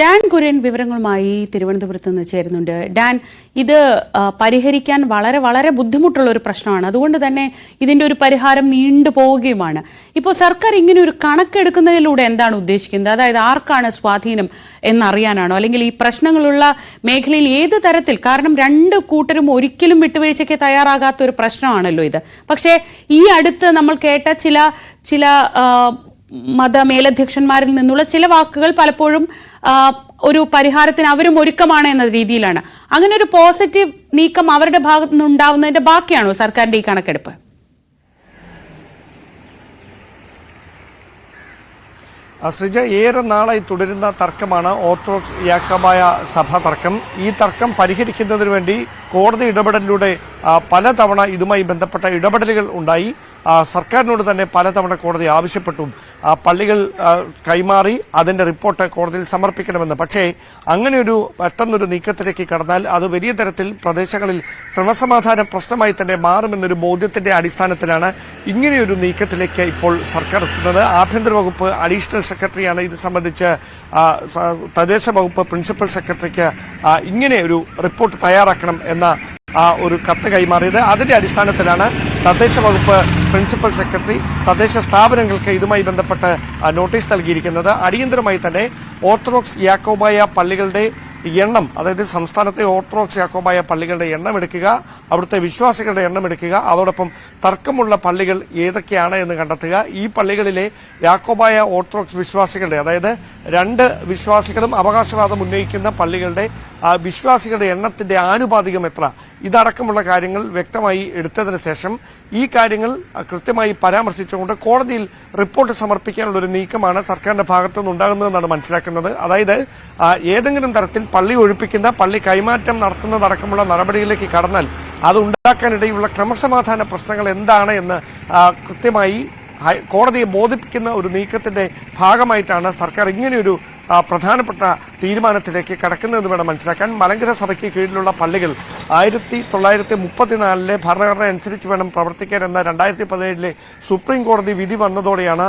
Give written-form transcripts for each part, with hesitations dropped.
Dan Kurian വിവരങ്ങളുമായി തിരുവനന്തപുരത്ത് നിന്ന് ചേരുന്നുണ്ട്. ഡാൻ, ഇത് പരിഹരിക്കാൻ വളരെ വളരെ ബുദ്ധിമുട്ടുള്ള ഒരു പ്രശ്നമാണ്. അതുകൊണ്ട് തന്നെ ഇതിന്റെ ഒരു പരിഹാരം നീണ്ടു പോവുകയുമാണ്. ഇപ്പോൾ സർക്കാർ ഇങ്ങനെ ഒരു കണക്കെടുക്കുന്നതിലൂടെ എന്താണ് ഉദ്ദേശിക്കുന്നത്? അതായത് ആർക്കാണ് സ്വാധീനം എന്നറിയാനാണോ, അല്ലെങ്കിൽ ഈ പ്രശ്നങ്ങളുള്ള മേഖലയിൽ ഏത് തരത്തിൽ? കാരണം രണ്ട് കൂട്ടരും ഒരിക്കലും വിട്ടുവീഴ്ചയ്ക്ക് തയ്യാറാകാത്ത ഒരു പ്രശ്നമാണല്ലോ ഇത്. പക്ഷേ ഈ അടുത്ത് നമ്മൾ കേട്ട ചില മതമേലധ്യക്ഷന്മാരിൽ നിന്നുള്ള ചില വാക്കുകൾ പലപ്പോഴും ഒരു പരിഹാരത്തിന് അവരും ഒരുക്കമാണ് എന്ന രീതിയിലാണ്. അങ്ങനെ ഒരു പോസിറ്റീവ് നീക്കം അവരുടെ ഭാഗത്തു നിന്നുണ്ടാവുന്നതിന്റെ ബാക്കിയാണോ സർക്കാരിന്റെ ഈ കണക്കെടുപ്പ്? ശ്രീജ, ഏറെ നാളായി തുടരുന്ന തർക്കമാണ് ഓർത്തഡോക്സ് യാക്കോബായ സഭ തർക്കം. ഈ തർക്കം പരിഹരിക്കുന്നതിന് വേണ്ടി കോടതി ഇടപെടലിലൂടെ പലതവണ ഇതുമായി ബന്ധപ്പെട്ട ഇടപെടലുകൾ ഉണ്ടായി. സർക്കാരിനോട് തന്നെ പലതവണ കോടതി ആവശ്യപ്പെട്ടു പള്ളികൾ കൈമാറി അതിന്റെ റിപ്പോർട്ട് കോടതിയിൽ സമർപ്പിക്കണമെന്ന്. പക്ഷേ അങ്ങനെയൊരു പെട്ടെന്നൊരു നീക്കത്തിലേക്ക് കടന്നാൽ അത് വലിയ തരത്തിൽ പ്രദേശങ്ങളിൽ ക്രമസമാധാന പ്രശ്നമായി തന്നെ മാറുമെന്നൊരു ബോധ്യത്തിന്റെ അടിസ്ഥാനത്തിലാണ് ഇങ്ങനെയൊരു നീക്കത്തിലേക്ക് ഇപ്പോൾ സർക്കാർ എത്തുന്നത്. ആഭ്യന്തര വകുപ്പ് അഡീഷണൽ സെക്രട്ടറിയാണ് ഇത് സംബന്ധിച്ച് തദ്ദേശ വകുപ്പ് പ്രിൻസിപ്പൽ സെക്രട്ടറിക്ക് ഇങ്ങനെ ഒരു റിപ്പോർട്ട് തയ്യാറാക്കണം എന്ന ഒരു കത്ത് കൈമാറിയത്. അതിന്റെ അടിസ്ഥാനത്തിലാണ് തദ്ദേശ വകുപ്പ് പ്രിൻസിപ്പൽ സെക്രട്ടറി തദ്ദേശ സ്ഥാപനങ്ങൾക്ക് ഇതുമായി ബന്ധപ്പെട്ട് നോട്ടീസ് നൽകിയിരിക്കുന്നത്. അടിയന്തരമായി തന്നെ ഓർത്തഡോക്സ് യാക്കോബായ പള്ളികളുടെ എണ്ണം, അതായത് സംസ്ഥാനത്തെ ഓർത്തഡോക്സ് യാക്കോബായ പള്ളികളുടെ എണ്ണം എടുക്കുക, അവിടുത്തെ വിശ്വാസികളുടെ എണ്ണം എടുക്കുക, അതോടൊപ്പം തർക്കമുള്ള പള്ളികൾ ഏതൊക്കെയാണ് എന്ന് കണ്ടെത്തുക. ഈ പള്ളികളിലെ യാക്കോബായ ഓർത്തഡോക്സ് വിശ്വാസികളുടെ, അതായത് രണ്ട് വിശ്വാസികളും അവകാശവാദം ഉന്നയിക്കുന്ന പള്ളികളുടെ വിശ്വാസികളുടെ എണ്ണത്തിന്റെ ആനുപാതികം എത്ര, ഇതടക്കമുള്ള കാര്യങ്ങൾ വ്യക്തമായി എടുത്തതിന് ശേഷം ഈ കാര്യങ്ങൾ കൃത്യമായി പരാമർശിച്ചുകൊണ്ട് കോടതിയിൽ റിപ്പോർട്ട് സമർപ്പിക്കാനുള്ള ഒരു നീക്കമാണ് സർക്കാരിന്റെ ഭാഗത്തുനിന്ന് ഉണ്ടാകുന്നതെന്നാണ് മനസ്സിലാക്കുന്നത്. അതായത് ഏതെങ്കിലും തരത്തിൽ പള്ളി ഒഴിപ്പിക്കുന്ന, പള്ളി കൈമാറ്റം നടത്തുന്നതടക്കമുള്ള നടപടികളിലേക്ക് കടന്നാൽ അത് ഉണ്ടാക്കാനിടയുള്ള ക്രമസമാധാന പ്രശ്നങ്ങൾ എന്താണ് എന്ന് കൃത്യമായി കോടതിയെ ബോധിപ്പിക്കുന്ന ഒരു നീക്കത്തിന്റെ ഭാഗമായിട്ടാണ് സർക്കാർ ഇങ്ങനെയൊരു പ്രധാനപ്പെട്ട തീരുമാനത്തിലേക്ക് കടക്കുന്നതെന്ന് വേണം മനസ്സിലാക്കാൻ. മലങ്കര സഭയ്ക്ക് കീഴിലുള്ള പള്ളികൾ 1934 ഭരണഘടന അനുസരിച്ച് വേണം പ്രവർത്തിക്കാൻ എന്ന 2017 സുപ്രീം കോടതി വിധി വന്നതോടെയാണ്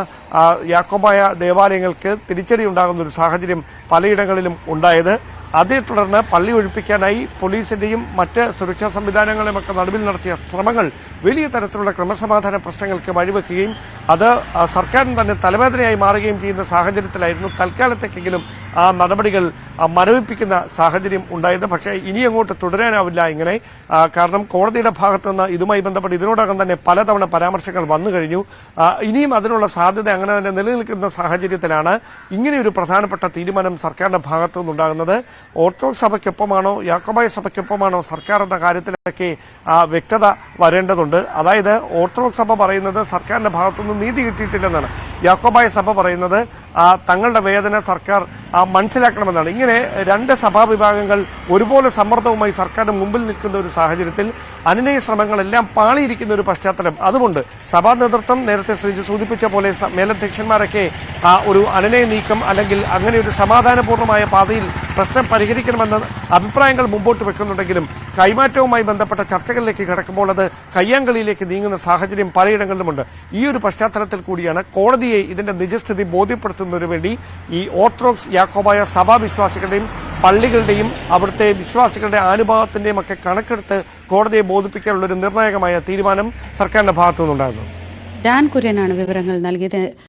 യാക്കോബായ ദേവാലയങ്ങൾക്ക് തിരിച്ചടി ഉണ്ടാകുന്ന ഒരു സാഹചര്യം പലയിടങ്ങളിലും ഉണ്ടായത്. അതേ തുടർന്ന് പള്ളി ഒഴിപ്പിക്കാനായി പോലീസിന്റെയും മറ്റ് സുരക്ഷാ സംവിധാനങ്ങളുമൊക്കെ നടുവിൽ നടത്തിയ ശ്രമങ്ങൾ വലിയ തരത്തിലുള്ള ക്രമസമാധാന പ്രശ്നങ്ങൾക്ക് വഴിവെക്കുകയും അത് സർക്കാരിന് തന്നെ തലവേദനയായി മാറുകയും ചെയ്യുന്ന സാഹചര്യത്തിലായിരുന്നു തൽക്കാലത്തേക്കെങ്കിലും ആ നടപടികൾ മരവിപ്പിക്കുന്ന സാഹചര്യം ഉണ്ടായത്. പക്ഷേ ഇനി അങ്ങോട്ട് തുടരാനാവില്ല ഇങ്ങനെ. കാരണം കോടതിയുടെ ഭാഗത്തുനിന്ന് ഇതുമായി ബന്ധപ്പെട്ട് ഇതിനോടകം തന്നെ പലതവണ പരാമർശങ്ങൾ വന്നു കഴിഞ്ഞു. ഇനിയും അതിനുള്ള സാധ്യത അങ്ങനെ തന്നെ നിലനിൽക്കുന്ന സാഹചര്യത്തിലാണ് ഇങ്ങനെയൊരു പ്രധാനപ്പെട്ട തീരുമാനം സർക്കാരിന്റെ ഭാഗത്തുനിന്നുണ്ടാകുന്നത്. ഓർത്തഡോക്സ് സഭയ്ക്കൊപ്പമാണോ യാക്കോബായ സഭയ്ക്കൊപ്പമാണോ സർക്കാർ എന്ന കാര്യത്തിലൊക്കെ വ്യക്തത വരേണ്ടതുണ്ട്. അതായത് ഓർത്തഡോക്സ് സഭ പറയുന്നത് സർക്കാരിന്റെ ഭാഗത്തുനിന്ന് നീതി കിട്ടിയിട്ടില്ലെന്നാണ്. യാക്കോബായ സഭ പറയുന്നത് തങ്ങളുടെ വേദന സർക്കാർ മനസ്സിലാക്കണമെന്നാണ്. ഇങ്ങനെ രണ്ട് സഭാവിഭാഗങ്ങൾ ഒരുപോലെ സമ്മർദ്ദവുമായി സർക്കാരിന് മുമ്പിൽ നിൽക്കുന്ന ഒരു സാഹചര്യത്തിൽ അനുനയ ശ്രമങ്ങളെല്ലാം പാളിയിരിക്കുന്ന ഒരു പശ്ചാത്തലം. അതുകൊണ്ട് സഭാ നേതൃത്വം നേരത്തെ സൂചിപ്പിച്ച പോലെ മേലധ്യക്ഷന്മാരൊക്കെ ഒരു അനുനയ നീക്കം അല്ലെങ്കിൽ അങ്ങനെ ഒരു സമാധാനപൂർണ്ണമായ പാതയിൽ പ്രശ്നം പരിഹരിക്കണമെന്ന അഭിപ്രായങ്ങൾ മുമ്പോട്ട് വെക്കുന്നുണ്ടെങ്കിലും കൈമാറ്റവുമായി ബന്ധപ്പെട്ട ചർച്ചകളിലേക്ക് കടക്കുമ്പോൾ അത് കയ്യാങ്കളിയിലേക്ക് നീങ്ങുന്ന സാഹചര്യം പലയിടങ്ങളിലുമുണ്ട്. ഈ ഒരു പശ്ചാത്തലത്തിൽ കൂടിയാണ് കോടതിയെ ഇതിന്റെ നിജസ്ഥിതി ബോധ്യപ്പെടുത്തുന്നതിനു വേണ്ടി ഈ ഓർത്തഡോക്സ് യാക്കോബായ സഭാവിശ്വാസികളുടെയും പള്ളികളുടെയും അവിടുത്തെ വിശ്വാസികളുടെ അനുഭവത്തിന്റെയും ഒക്കെ കണക്കെടുത്ത് കോടതിയെ ബോധിപ്പിക്കാനുള്ള ഒരു നിർണായകമായ തീരുമാനം സർക്കാരിന്റെ ഭാഗത്തുനിന്നുണ്ടായിരുന്നു. ഡാൻ കുര്യനാണ് വിവരങ്ങൾ നൽകിയത്.